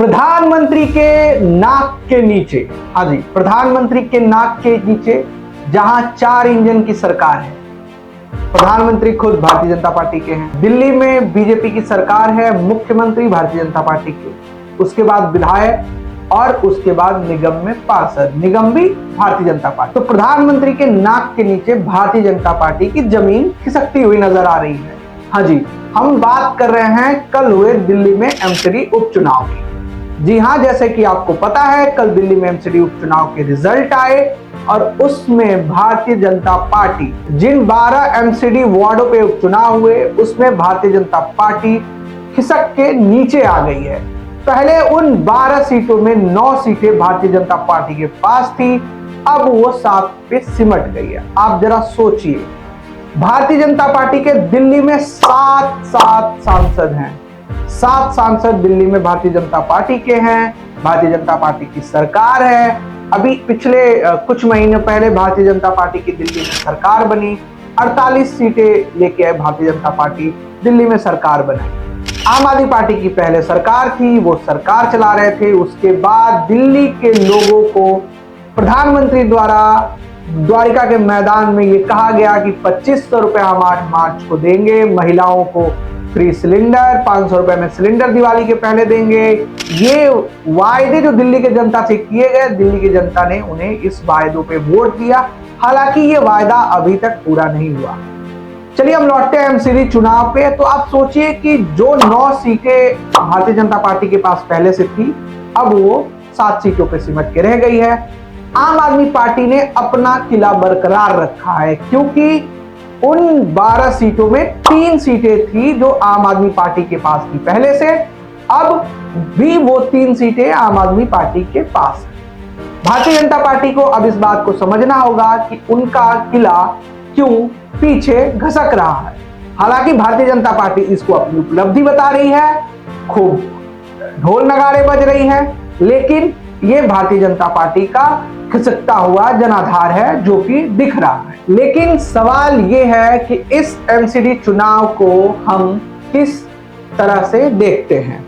प्रधानमंत्री के नाक के नीचे, हाँ जी, प्रधानमंत्री के नाक के नीचे जहां 4 इंजन की सरकार है। प्रधानमंत्री खुद भारतीय जनता पार्टी के हैं, दिल्ली में बीजेपी की सरकार है, मुख्यमंत्री भारतीय जनता पार्टी के, उसके बाद विधायक और उसके बाद निगम में पार्षद, निगम भी भारतीय जनता पार्टी। तो प्रधानमंत्री के नाक के नीचे भारतीय जनता पार्टी की जमीन खिसकती हुई नजर आ रही है। हाँ जी, हम बात कर रहे हैं कल हुए दिल्ली में एमसीडी उपचुनाव की। जी हाँ, जैसे कि आपको पता है, कल दिल्ली में एमसीडी उपचुनाव के रिजल्ट आए और उसमें भारतीय जनता पार्टी, जिन 12 एमसीडी वार्डों पे उपचुनाव हुए उसमें भारतीय जनता पार्टी खिसक के नीचे आ गई है। पहले उन 12 सीटों में 9 सीटें भारतीय जनता पार्टी के पास थी, अब वो 7 पे सिमट गई है। आप जरा सोचिए, भारतीय जनता पार्टी के दिल्ली में 7 सांसद हैं, 7 सांसद दिल्ली में भारतीय जनता पार्टी के हैं, भारतीय जनता पार्टी की सरकार है। अभी पिछले कुछ महीने पहले भारतीय जनता पार्टी की दिल्ली में सरकार बनी, 48 सीटें लेके आए भारतीय जनता पार्टी, दिल्ली में सरकार बनाई। आम आदमी पार्टी की पहले सरकार थी, वो सरकार चला रहे थे। उसके बाद दिल्ली के लोगों को प्रधानमंत्री द्वारा द्वारिका के मैदान में ये कहा गया कि 2500 रुपए हम 8 मार्च को देंगे, महिलाओं को फ्री सिलेंडर, 500 रुपए में सिलेंडर दिवाली के पहले देंगे। ये वायदे जो दिल्ली के जनता से किए गए, दिल्ली की जनता ने उन्हें इस वायदों पे वोट दिया। हालांकि ये वायदा अभी तक पूरा नहीं हुआ। चलिए हम लौटते हैं एमसीडी चुनाव पे। तो आप सोचिए कि जो 9 सीटें भारतीय जनता पार्टी के पास पहले से थी, अब वो 7 सीटों पे सिमट के रह गई है। आम आदमी पार्टी ने अपना किला बरकरार रखा है, क्योंकि उन 12 सीटों में 3 सीटें थी जो आम आदमी पार्टी के पास थी पहले से, अब भी वो 3 सीटें आम आदमी पार्टी के पास है। भारतीय जनता पार्टी को अब इस बात को समझना होगा कि उनका किला क्यों पीछे घसक रहा है। हालांकि भारतीय जनता पार्टी इसको अपनी उपलब्धि बता रही है, खूब ढोल नगाड़े बज रही है, लेकिन ये भारतीय जनता पार्टी का खिसकता हुआ जनाधार है जो कि दिख रहा है। लेकिन सवाल ये है कि इस एमसीडी चुनाव को हम किस तरह से देखते हैं।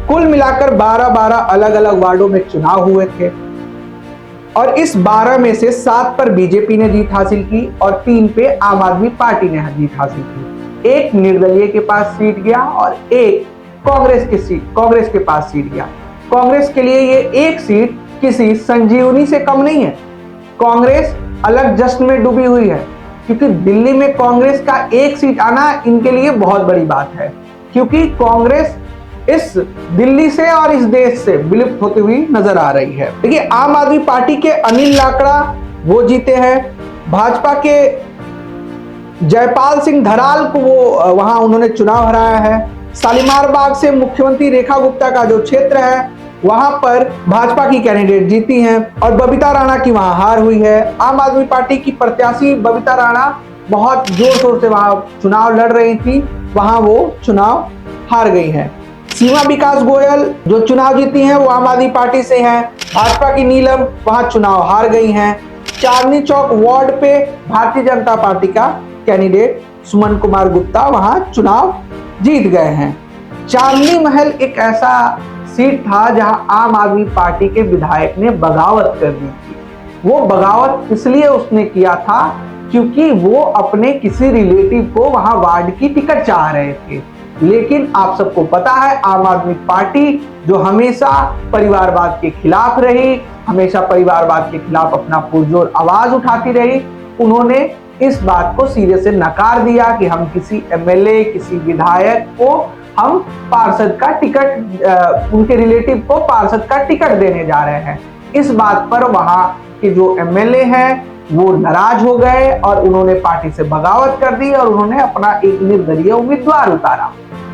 कुल मिलाकर 12 अलग अलग वार्डों में चुनाव हुए थे और इस 12 में से 7 पर बीजेपी ने जीत हासिल की और 3 पे आम आदमी पार्टी ने जीत हासिल की। एक निर्दलीय के पास सीट गया और एक कांग्रेस के पास सीट गया। कांग्रेस के लिए ये एक सीट किसी संजीवनी से कम नहीं है। कांग्रेस अलग जश्न में डूबी हुई है, क्योंकि दिल्ली में कांग्रेस का एक सीट आना इनके लिए बहुत बड़ी बात है, क्योंकि कांग्रेस इस दिल्ली से और इस देश से विलुप्त होती हुई नजर आ रही है। देखिए, आम आदमी पार्टी के अनिल लाकड़ा वो जीते हैं, भाजपा के जयपाल सिंह धराल को वो वहां उन्होंने चुनाव हराया है। शालीमार बाग से मुख्यमंत्री रेखा गुप्ता का जो क्षेत्र है वहां पर भाजपा की कैंडिडेट जीती हैं और बबीता राणा की वहां हार हुई है। आम आदमी पार्टी की प्रत्याशी बबीता राणा बहुत जोर शोर से वहां चुनाव लड़ रही थी, वहां वो चुनाव हार गई हैं। सीमा विकास गोयल जो चुनाव जीती हैं वो आम आदमी पार्टी से हैं। भाजपा की नीलम वहां चुनाव हार गई हैं। चांदनी चौक वार्ड पे भारतीय जनता पार्टी का कैंडिडेट सुमन कुमार गुप्ता वहां चुनाव जीत गए हैं। चांदनी महल एक ऐसा सीट था जहां आम आदमी पार्टी के विधायक ने बगावत कर दी थी। वो बगावत इसलिए उसने किया था क्योंकि वो अपने किसी रिलेटिव को वहां वार्ड की टिकट चाह रहे थे। लेकिन आप सबको पता है, आम आदमी पार्टी जो हमेशा परिवारवाद के खिलाफ रही, हमेशा परिवारवाद के खिलाफ अपना पुरजोर आवाज उठाती रही, उन्होंने इस बात को सिरे से नकार दिया कि हम किसी एमएलए, किसी विधायक को हम पार्षद का टिकट, उनके रिलेटिव को पार्षद का टिकट देने जा रहे हैं। इस बात पर वहां के जो एमएलए हैं वो नाराज हो गए और उन्होंने पार्टी से बगावत कर दी और उन्होंने अपना एक निर्दलीय उम्मीदवार उतारा।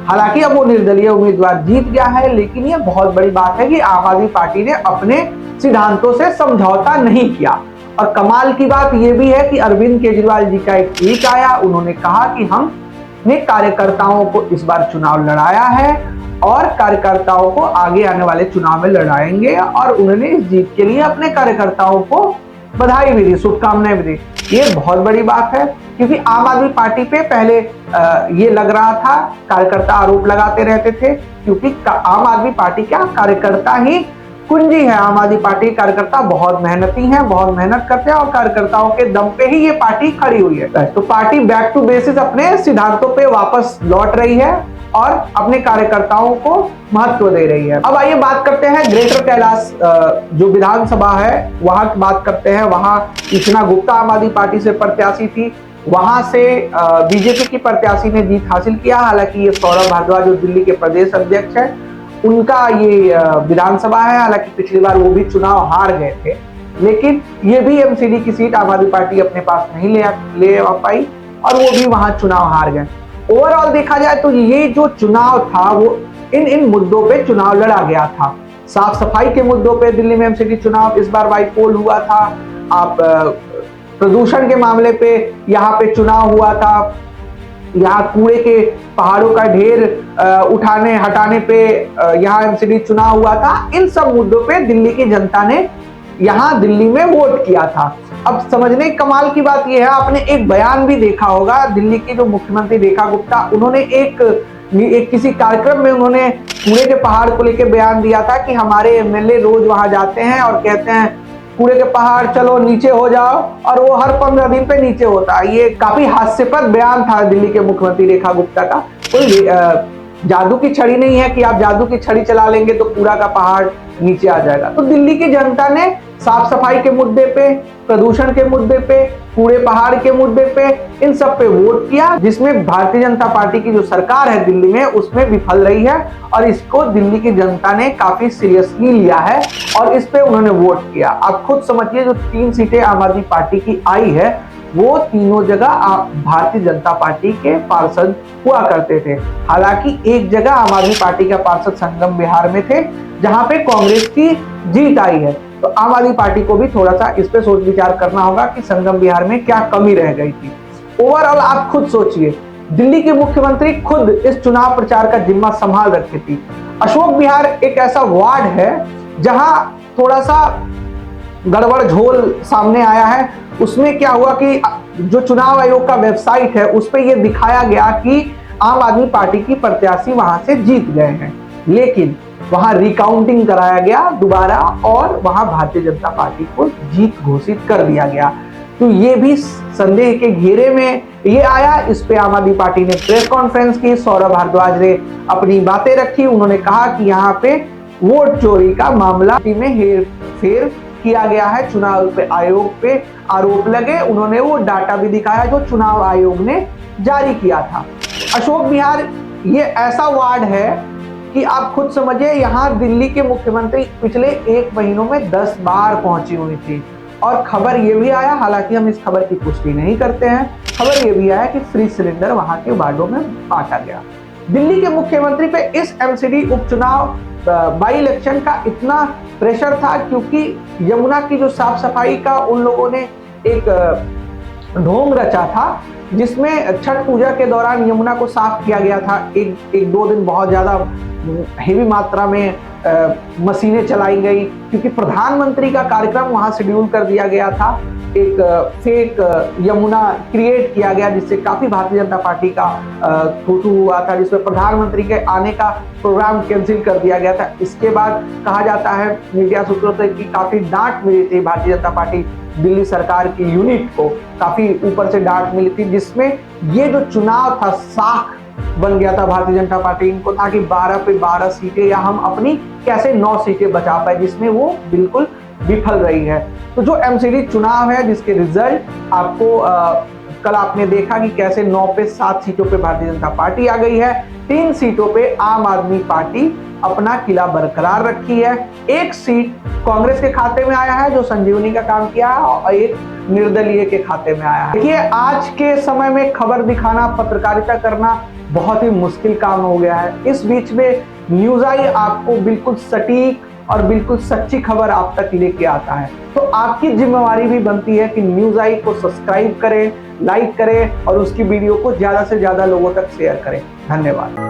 हालांकि अब वो निर्दलीय उम्मीदवार जीत गया है, लेकिन ये बहुत बड़ी बात है कि आम आदमी पार्टी ने अपने सिद्धांतों से समझौता नहीं किया। और कमाल की बात यह भी है कि अरविंद केजरीवाल जी का एक ट्वीट आया, उन्होंने कहा कि हमने कार्यकर्ताओं को इस बार चुनाव लड़ाया है और कार्यकर्ताओं को आगे आने वाले चुनाव में लड़ाएंगे, और उन्होंने इस जीत के लिए अपने कार्यकर्ताओं को बधाई भी दी, शुभकामनाएं भी दी। ये बहुत बड़ी बात है, क्योंकि आम आदमी पार्टी पे पहले ये लग रहा था, कार्यकर्ता आरोप लगाते रहते थे, क्योंकि आम आदमी पार्टी क्या कार्यकर्ता ही कुंजी है। आम आदमी पार्टी कार्यकर्ता बहुत मेहनती हैं, बहुत मेहनत करते हैं और कार्यकर्ताओं के दम पे ही ये पार्टी खड़ी हुई है। तो पार्टी बैक टू बेसिस अपने सिद्धांतों पे वापस लौट रही है और अपने कार्यकर्ताओं को महत्व दे रही है। अब आइए बात करते हैं ग्रेटर कैलाश जो विधानसभा है वहां की बात करते हैं। वहां कृष्णा गुप्ता आम आदमी पार्टी से प्रत्याशी थी, वहां से बीजेपी की प्रत्याशी ने जीत हासिल किया। हालांकि ये सौरभ भारद्वाज जो दिल्ली के प्रदेश अध्यक्ष है, उनका ये विधानसभा है। हालांकि पिछली बार वो भी चुनाव हार गए थे, लेकिन ये भी एमसीडी की सीट आम आदमी पार्टी अपने पास नहीं ले आ पाई और वो भी वहां चुनाव हार गए। ओवरऑल देखा जाए तो ये जो चुनाव था वो इन मुद्दों पे चुनाव लड़ा गया था। साफ सफाई के मुद्दों पे दिल्ली में एमसीडी चुनाव इस बार बाई पोल हुआ था। आप प्रदूषण के मामले पे यहाँ पे चुनाव हुआ था। यहाँ कूड़े के पहाड़ों का ढेर उठाने हटाने पे यहाँ एमसीडी चुनाव हुआ था। इन सब मुद्दों पे दिल्ली की जनता ने यहाँ दिल्ली में वोट किया था। अब समझने कमाल की बात यह है, आपने एक बयान भी देखा होगा दिल्ली की जो मुख्यमंत्री रेखा गुप्ता, उन्होंने एक किसी कार्यक्रम में उन्होंने कूड़े के पहाड़ को लेकर बयान दिया था कि हमारे एमएलए रोज वहां जाते हैं और कहते हैं कूड़े के पहाड़ चलो नीचे हो जाओ, और वो हर 15 दिन पे नीचे होता है। ये काफी हास्यास्पद बयान था दिल्ली के मुख्यमंत्री रेखा गुप्ता का। कोई जादू की छड़ी नहीं है कि आप जादू की छड़ी चला लेंगे तो कूड़ा का पहाड़ नीचे आ जाएगा। तो दिल्ली की जनता ने साफ सफाई के मुद्दे पे, प्रदूषण के मुद्दे पे, कूड़े पहाड़ के मुद्दे पे, इन सब पे वोट किया, जिसमें भारतीय जनता पार्टी की जो सरकार है दिल्ली में उसमें विफल रही है। और इसको दिल्ली की जनता ने काफी सीरियसली लिया है और इस पे उन्होंने वोट किया। आप खुद समझिए, जो 3 सीटें आम आदमी पार्टी की आई है वो तीनों जगह भारतीय जनता पार्टी के पार्षद हुआ करते थे। हालांकि एक जगह आम आदमी पार्टी का पार्षद संगम बिहार में थे, जहां पे कांग्रेस की जीत आई है। तो आम आदमी पार्टी को भी थोड़ा सा इस पे सोच विचार करना होगा कि संगम बिहार में क्या कमी रह गई थी। ओवरऑल आप खुद सोचिए, दिल्ली के मुख्यमंत्री खुद इस चुनाव प्रचार का जिम्मा संभाल रखी थी। अशोक विहार एक ऐसा वार्ड है जहां थोड़ा सा गड़बड़ झोल सामने आया है। उसमें क्या हुआ कि जो चुनाव आयोग का वेबसाइट है उस पर यह दिखाया गया कि आम आदमी पार्टी की प्रत्याशी वहां से जीत गए हैं, लेकिन वहां रिकाउंटिंग कराया गया दोबारा और वहां भारतीय जनता पार्टी को जीत घोषित कर दिया गया। तो ये भी संदेह के घेरे में ये आया। इस पे आम आदमी पार्टी ने प्रेस कॉन्फ्रेंस की, सौरभ भारद्वाज ने अपनी बातें रखी। उन्होंने कहा कि यहाँ पे वोट चोरी का मामला में हेर फेर किया गया है, चुनाव आयोग पे आरोप लगे। उन्होंने वो डाटा भी दिखाया जो चुनाव आयोग ने जारी किया था। अशोक विहार ये ऐसा वार्ड है कि आप खुद समझिए, यहाँ दिल्ली के मुख्यमंत्री पिछले 1 महीनों में 10 बार पहुंची हुई थी। और खबर ये भी आया, हालांकि हम इस खबर की पुष्टि नहीं करते हैं, खबर ये भी आया कि फ्री सिलेंडर वहां के वार्डों में बांटा गया। दिल्ली के मुख्यमंत्री पे इस एमसीडी उपचुनाव बाई इलेक्शन का इतना प्रेशर था क्योंकि यमुना की जो साफ सफाई का उन लोगों ने एक ढोंग रचा था, जिसमें छठ पूजा के दौरान यमुना को साफ किया गया था। एक 2 दिन बहुत ज्यादा हेवी मात्रा में मशीनें चलाई गई, क्योंकि प्रधानमंत्री का कार्यक्रम वहां शेड्यूल कर दिया गया था। एक फेक यमुना क्रिएट किया गया, जिससे काफी भारतीय जनता पार्टी का थूथू हुआ था, जिसमें प्रधानमंत्री के आने का प्रोग्राम कैंसिल कर दिया गया था। इसके बाद कहा जाता है मीडिया सूत्रों से कि काफी डांट मिली थी भारतीय जनता पार्टी दिल्ली सरकार की यूनिट को, काफी ऊपर से डांट मिली थी, जिसमें ये जो चुनाव था साख बन गया था भारतीय जनता पार्टी। इनको था कि 12 पे 12 सीटें या हम अपनी कैसे 9 सीटें बचा पाए, जिसमें वो बिल्कुल विफल रही है। तो जो एमसीडी चुनाव है जिसके रिजल्ट आपको कल आपने देखा कि कैसे 9 पे 7 सीटों पे भारतीय जनता पार्टी आ गई है, 3 सीटों पे आम आदमी पार्टी अपना किला बरकरार रखी है। 1 सीट कांग्रेस के खाते में आया है जो संजीवनी का काम किया है, और 1 निर्दलीय के खाते में आया है। देखिए, आज के समय में खबर दिखाना, पत्रकारिता करना बहुत ही मुश्किल काम हो गया है। इस बीच में न्यूज़ आई आपको बिल्कुल सटीक और बिल्कुल सच्ची खबर आप तक लेके आता है। तो आपकी जिम्मेवारी भी बनती है कि न्यूज़ आई को सब्सक्राइब करें, लाइक करें और उसकी वीडियो को ज्यादा से ज्यादा लोगों तक शेयर करें। धन्यवाद।